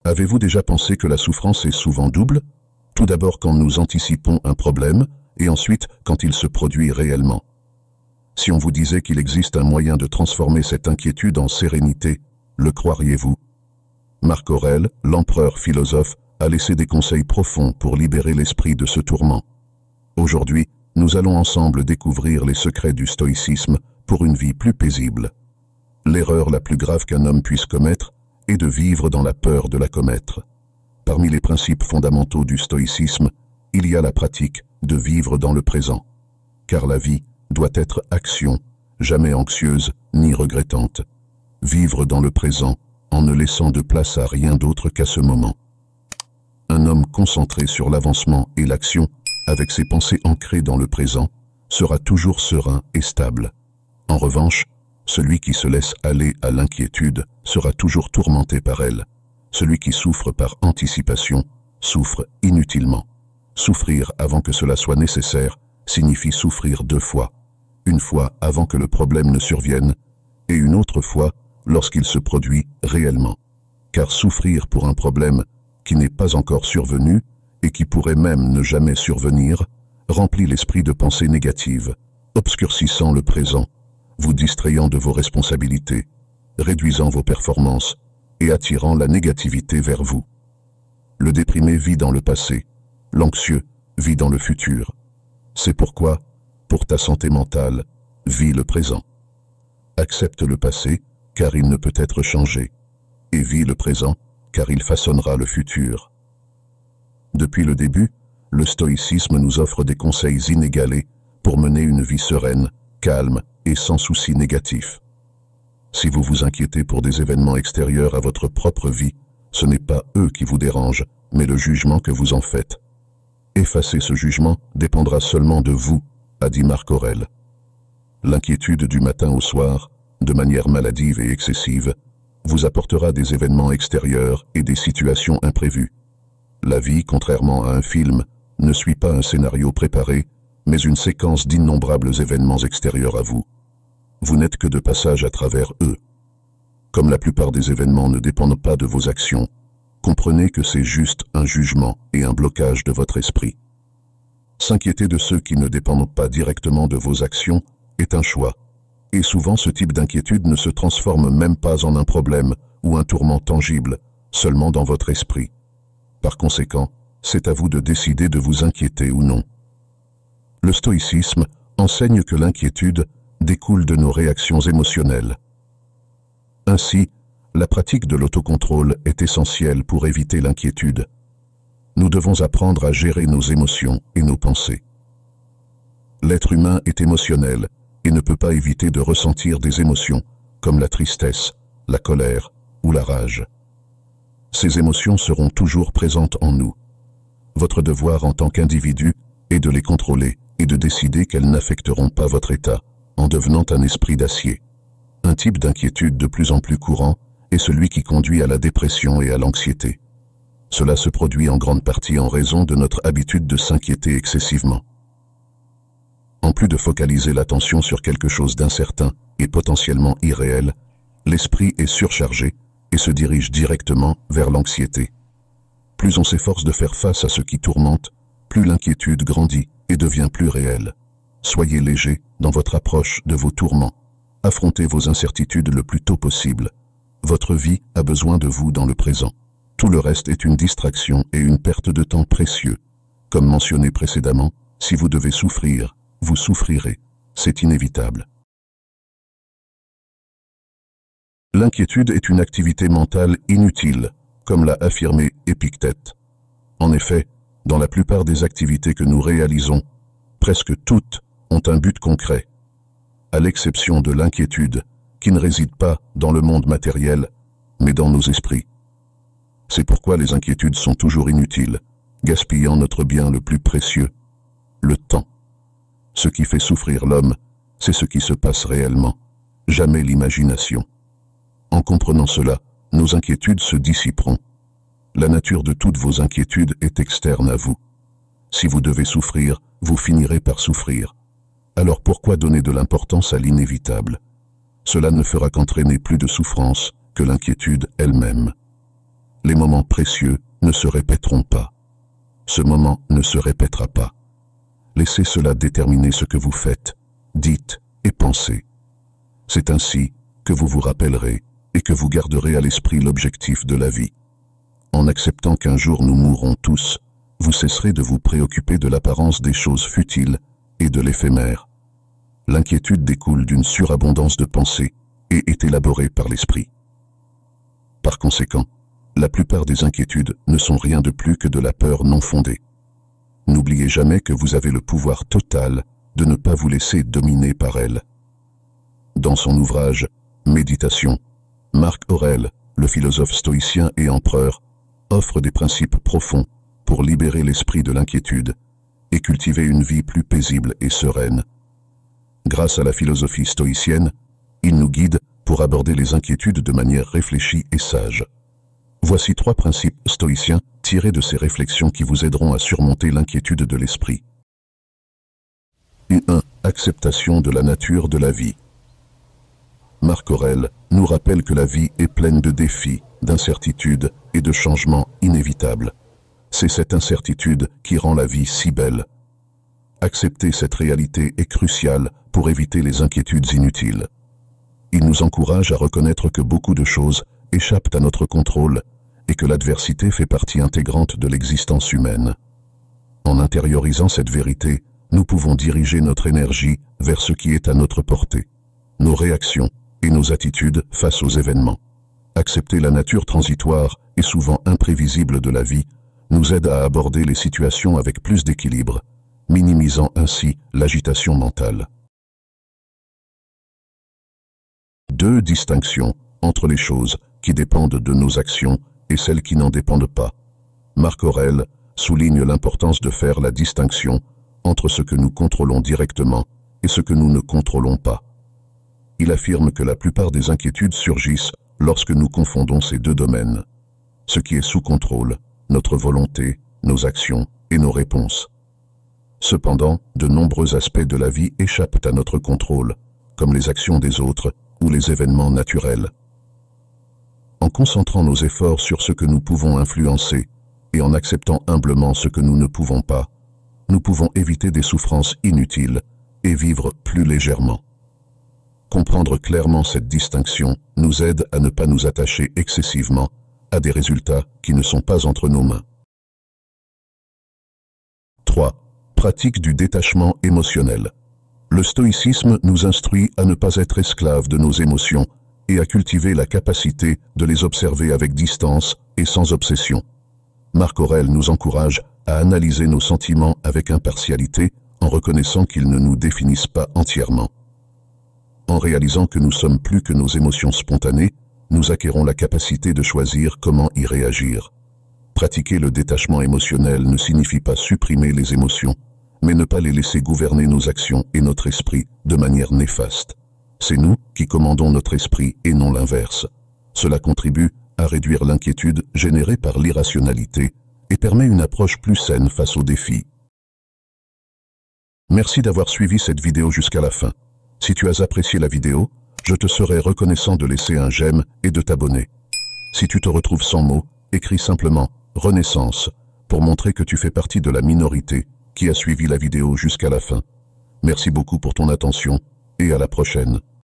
Avez-vous déjà pensé que la souffrance est souvent double? Tout d'abord quand nous anticipons un problème, et ensuite quand il se produit réellement. Si on vous disait qu'il existe un moyen de transformer cette inquiétude en sérénité, le croiriez-vous? Marc Aurèle, l'empereur philosophe, a laissé des conseils profonds pour libérer l'esprit de ce tourment. Aujourd'hui, nous allons ensemble découvrir les secrets du stoïcisme pour une vie plus paisible. L'erreur la plus grave qu'un homme puisse commettre est de vivre dans la peur de la commettre. Parmi les principes fondamentaux du stoïcisme, il y a la pratique de vivre dans le présent. Car la vie doit être action, jamais anxieuse ni regrettante. Vivre dans le présent en ne laissant de place à rien d'autre qu'à ce moment. Un homme concentré sur l'avancement et l'action, avec ses pensées ancrées dans le présent, sera toujours serein et stable. En revanche, celui qui se laisse aller à l'inquiétude sera toujours tourmenté par elle. Celui qui souffre par anticipation souffre inutilement. Souffrir avant que cela soit nécessaire signifie souffrir deux fois. Une fois avant que le problème ne survienne, et une autre fois lorsqu'il se produit réellement. Car souffrir pour un problème qui n'est pas encore survenu et qui pourrait même ne jamais survenir, remplit l'esprit de pensées négatives, obscurcissant le présent, vous distrayant de vos responsabilités, réduisant vos performances et attirant la négativité vers vous. Le déprimé vit dans le passé, l'anxieux vit dans le futur. C'est pourquoi, pour ta santé mentale, vis le présent. Accepte le passé, car il ne peut être changé, et vis le présent, car il façonnera le futur. Depuis le début, le stoïcisme nous offre des conseils inégalés pour mener une vie sereine, calme et sans soucis négatifs. Si vous vous inquiétez pour des événements extérieurs à votre propre vie, ce n'est pas eux qui vous dérangent, mais le jugement que vous en faites. Effacer ce jugement dépendra seulement de vous, a dit Marc Aurèle. L'inquiétude du matin au soir, de manière maladive et excessive, vous apportera des événements extérieurs et des situations imprévues. La vie, contrairement à un film, ne suit pas un scénario préparé, mais une séquence d'innombrables événements extérieurs à vous. Vous n'êtes que de passage à travers eux. Comme la plupart des événements ne dépendent pas de vos actions, comprenez que c'est juste un jugement et un blocage de votre esprit. S'inquiéter de ceux qui ne dépendent pas directement de vos actions est un choix. Et souvent ce type d'inquiétude ne se transforme même pas en un problème ou un tourment tangible, seulement dans votre esprit. Par conséquent, c'est à vous de décider de vous inquiéter ou non. Le stoïcisme enseigne que l'inquiétude découle de nos réactions émotionnelles. Ainsi, la pratique de l'autocontrôle est essentielle pour éviter l'inquiétude. Nous devons apprendre à gérer nos émotions et nos pensées. L'être humain est émotionnel et ne peut pas éviter de ressentir des émotions comme la tristesse, la colère ou la rage. Ces émotions seront toujours présentes en nous. Votre devoir en tant qu'individu est de les contrôler et de décider qu'elles n'affecteront pas votre état en devenant un esprit d'acier. Un type d'inquiétude de plus en plus courant est celui qui conduit à la dépression et à l'anxiété. Cela se produit en grande partie en raison de notre habitude de s'inquiéter excessivement. En plus de focaliser l'attention sur quelque chose d'incertain et potentiellement irréel, l'esprit est surchargé et se dirige directement vers l'anxiété. Plus on s'efforce de faire face à ce qui tourmente, plus l'inquiétude grandit et devient plus réelle. Soyez léger dans votre approche de vos tourments. Affrontez vos incertitudes le plus tôt possible. Votre vie a besoin de vous dans le présent. Tout le reste est une distraction et une perte de temps précieux. Comme mentionné précédemment, si vous devez souffrir, vous souffrirez. C'est inévitable. L'inquiétude est une activité mentale inutile, comme l'a affirmé Épictète. En effet, dans la plupart des activités que nous réalisons, presque toutes ont un but concret, à l'exception de l'inquiétude, qui ne réside pas dans le monde matériel, mais dans nos esprits. C'est pourquoi les inquiétudes sont toujours inutiles, gaspillant notre bien le plus précieux, le temps. Ce qui fait souffrir l'homme, c'est ce qui se passe réellement, jamais l'imagination. En comprenant cela, nos inquiétudes se dissiperont. La nature de toutes vos inquiétudes est externe à vous. Si vous devez souffrir, vous finirez par souffrir. Alors pourquoi donner de l'importance à l'inévitable? Cela ne fera qu'entraîner plus de souffrance que l'inquiétude elle-même. Les moments précieux ne se répéteront pas. Ce moment ne se répétera pas. Laissez cela déterminer ce que vous faites, dites et pensez. C'est ainsi que vous vous rappellerez et que vous garderez à l'esprit l'objectif de la vie. En acceptant qu'un jour nous mourrons tous, vous cesserez de vous préoccuper de l'apparence des choses futiles et de l'éphémère. L'inquiétude découle d'une surabondance de pensées et est élaborée par l'esprit. Par conséquent, la plupart des inquiétudes ne sont rien de plus que de la peur non fondée. N'oubliez jamais que vous avez le pouvoir total de ne pas vous laisser dominer par elles. Dans son ouvrage « Méditation », Marc Aurèle, le philosophe stoïcien et empereur, offre des principes profonds pour libérer l'esprit de l'inquiétude et cultiver une vie plus paisible et sereine. Grâce à la philosophie stoïcienne, il nous guide pour aborder les inquiétudes de manière réfléchie et sage. Voici 3 principes stoïciens tirés de ces réflexions qui vous aideront à surmonter l'inquiétude de l'esprit. 1. Acceptation de la nature de la vie. Marc Aurèle nous rappelle que la vie est pleine de défis, d'incertitudes et de changements inévitables. C'est cette incertitude qui rend la vie si belle. Accepter cette réalité est crucial pour éviter les inquiétudes inutiles. Il nous encourage à reconnaître que beaucoup de choses échappent à notre contrôle et que l'adversité fait partie intégrante de l'existence humaine. En intériorisant cette vérité, nous pouvons diriger notre énergie vers ce qui est à notre portée, nos réactions et nos attitudes face aux événements. Accepter la nature transitoire et souvent imprévisible de la vie nous aide à aborder les situations avec plus d'équilibre, minimisant ainsi l'agitation mentale. 2. Distinction entre les choses qui dépendent de nos actions et celles qui n'en dépendent pas. Marc Aurèle souligne l'importance de faire la distinction entre ce que nous contrôlons directement et ce que nous ne contrôlons pas. Il affirme que la plupart des inquiétudes surgissent lorsque nous confondons ces 2 domaines. Ce qui est sous contrôle, notre volonté, nos actions et nos réponses. Cependant, de nombreux aspects de la vie échappent à notre contrôle, comme les actions des autres ou les événements naturels. En concentrant nos efforts sur ce que nous pouvons influencer et en acceptant humblement ce que nous ne pouvons pas, nous pouvons éviter des souffrances inutiles et vivre plus légèrement. Comprendre clairement cette distinction nous aide à ne pas nous attacher excessivement à des résultats qui ne sont pas entre nos mains. 3. Pratique du détachement émotionnel. Le stoïcisme nous instruit à ne pas être esclaves de nos émotions et à cultiver la capacité de les observer avec distance et sans obsession. Marc Aurèle nous encourage à analyser nos sentiments avec impartialité en reconnaissant qu'ils ne nous définissent pas entièrement. En réalisant que nous sommes plus que nos émotions spontanées, nous acquérons la capacité de choisir comment y réagir. Pratiquer le détachement émotionnel ne signifie pas supprimer les émotions, mais ne pas les laisser gouverner nos actions et notre esprit de manière néfaste. C'est nous qui commandons notre esprit et non l'inverse. Cela contribue à réduire l'inquiétude générée par l'irrationalité et permet une approche plus saine face aux défis. Merci d'avoir suivi cette vidéo jusqu'à la fin. Si tu as apprécié la vidéo, je te serai reconnaissant de laisser un j'aime et de t'abonner. Si tu te retrouves sans mots, écris simplement « Renaissance » pour montrer que tu fais partie de la minorité qui a suivi la vidéo jusqu'à la fin. Merci beaucoup pour ton attention et à la prochaine.